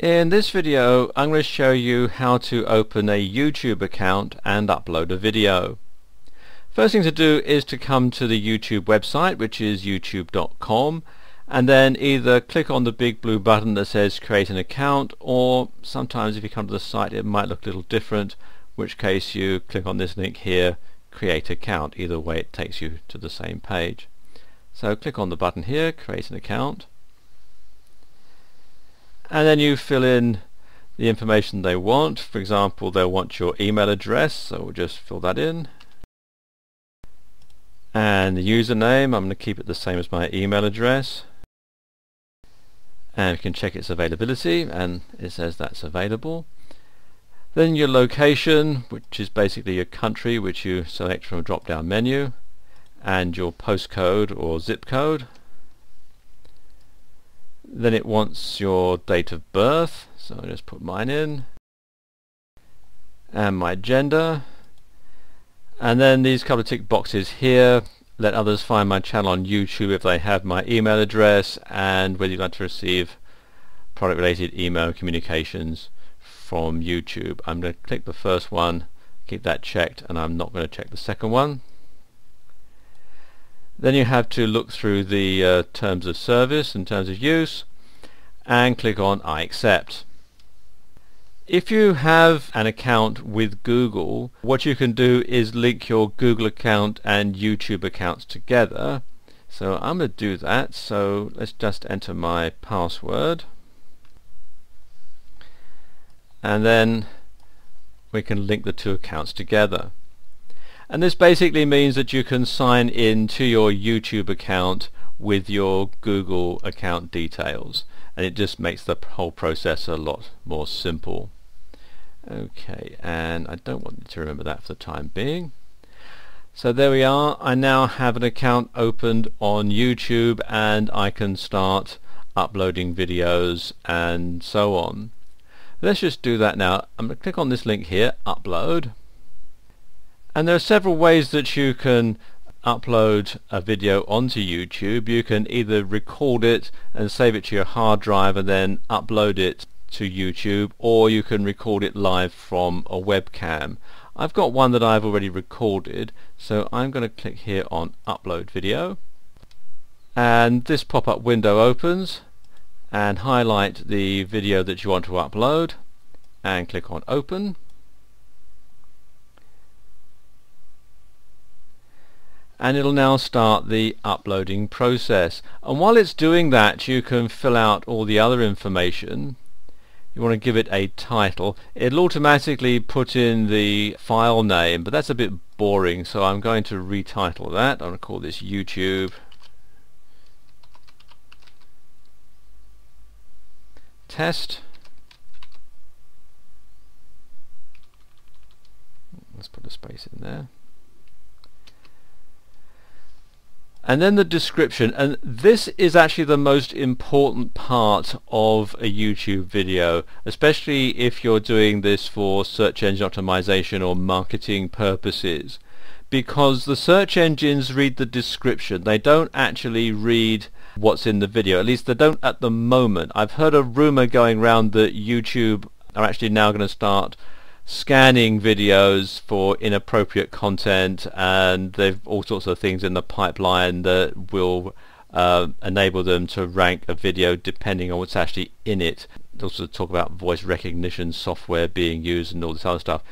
In this video I'm going to show you how to open a YouTube account and upload a video. First thing to do is to come to the YouTube website, which is youtube.com, and then either click on the big blue button that says create an account, or sometimes if you come to the site it might look a little different, in which case you click on this link here, create account. Either way it takes you to the same page. So click on the button here, create an account, and then you fill in the information they want. For example, they'll want your email address, so we'll just fill that in. And the username, I'm going to keep it the same as my email address. And you can check its availability, and it says that's available. Then your location, which is basically your country, which you select from a drop-down menu, and your postcode or zip code. Then it wants your date of birth, so I'll just put mine in, and my gender, and then these couple of tick boxes here: let others find my channel on YouTube if they have my email address, and whether you'd like to receive product related email communications from YouTube. I'm going to click the first one, keep that checked, and I'm not going to check the second one. Then you have to look through the terms of service and terms of use and click on I accept. If you have an account with Google, what you can do is link your Google account and YouTube accounts together. So I'm going to do that. So let's just enter my password, and then we can link the two accounts together. And this basically means that you can sign in to your YouTube account with your Google account details, and it just makes the whole process a lot more simple. Okay, and I don't want you to remember that for the time being. So there we are. I now have an account opened on YouTube, and I can start uploading videos and so on. Let's just do that now. I'm going to click on this link here, upload. And there are several ways that you can upload a video onto YouTube. You can either record it and save it to your hard drive and then upload it to YouTube, or you can record it live from a webcam. I've got one that I've already recorded, so I'm going to click here on upload video, and this pop-up window opens, and highlight the video that you want to upload and click on open. And it'll now start the uploading process, and while it's doing that you can fill out all the other information. You want to give it a title. It'll automatically put in the file name, but that's a bit boring, so I'm going to retitle that. I'm going to call this YouTube Test. Let's put a space in there. And then the description, and this is actually the most important part of a YouTube video, especially if you're doing this for search engine optimization or marketing purposes, because the search engines read the description. They don't actually read what's in the video, at least they don't at the moment. I've heard a rumor going around that YouTube are actually now going to start scanning videos for inappropriate content, and they've all sorts of things in the pipeline that will enable them to rank a video depending on what's actually in it. They also talk about voice recognition software being used and all this other stuff.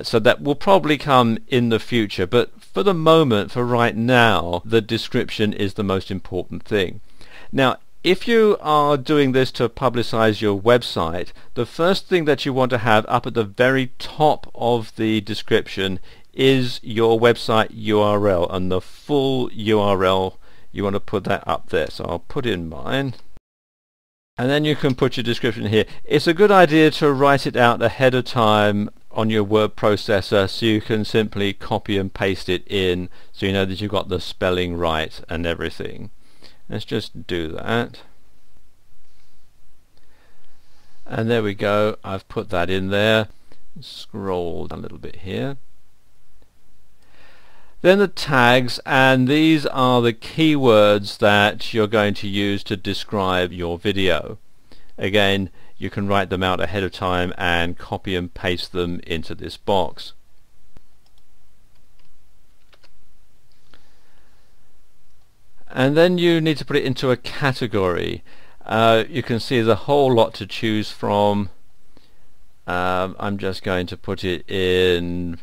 So that will probably come in the future, but for the moment, for right now, the description is the most important thing. Now, if you are doing this to publicize your website, the first thing that you want to have up at the very top of the description is your website URL, and the full URL, you want to put that up there. So I'll put in mine, and then you can put your description here. It's a good idea to write it out ahead of time on your word processor, so you can simply copy and paste it in, so you know that you've got the spelling right and everything. Let's just do that, and there we go. I've put that in there. Scroll down a little bit here. Then the tags, and these are the keywords that you're going to use to describe your video. again, you can write them out ahead of time and copy and paste them into this box. And then you need to put it into a category. You can see there's a whole lot to choose from. I'm just going to put it in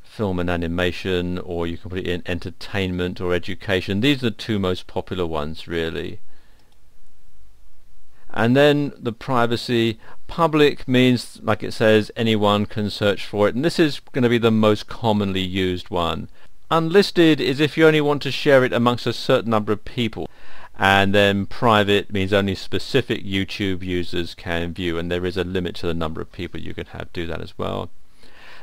film and animation, or you can put it in entertainment or education. These are the two most popular ones, really. And then the privacy. Public means, like it says, anyone can search for it, and this is going to be the most commonly used one. Unlisted is if you only want to share it amongst a certain number of people, and then private means only specific YouTube users can view, and there is a limit to the number of people you can have do that as well.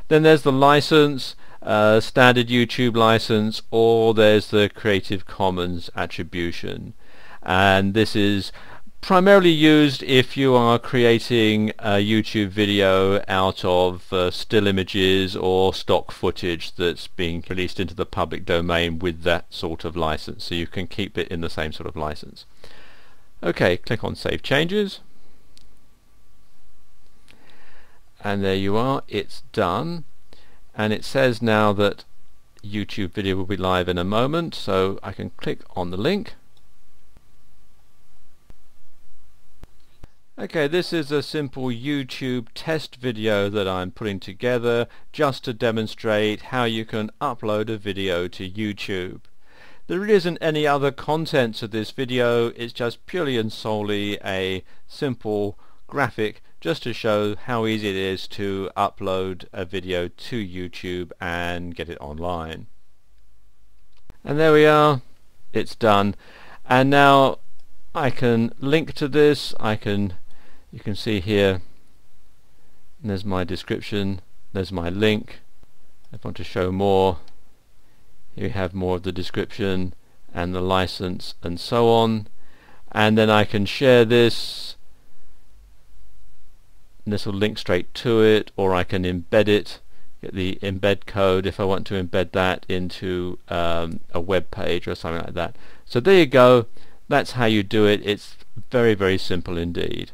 Then there's the license, standard YouTube license, or there's the Creative Commons attribution, and this is primarily used if you are creating a YouTube video out of still images or stock footage that's being released into the public domain with that sort of license, so you can keep it in the same sort of license. Okay, click on Save Changes, and there you are, it's done. And it says now that YouTube video will be live in a moment, so I can click on the link. Okay, this is a simple YouTube test video that I'm putting together just to demonstrate how you can upload a video to YouTube. There really isn't any other content to this video, it's just purely and solely a simple graphic just to show how easy it is to upload a video to YouTube and get it online. And there we are, it's done. And now I can link to this. You can see here, there's my description, there's my link. If I want to show more, here we have more of the description and the license and so on. And then I can share this, and this will link straight to it, or I can embed it, get the embed code if I want to embed that into a web page or something like that. So there you go, that's how you do it. It's very, very simple indeed.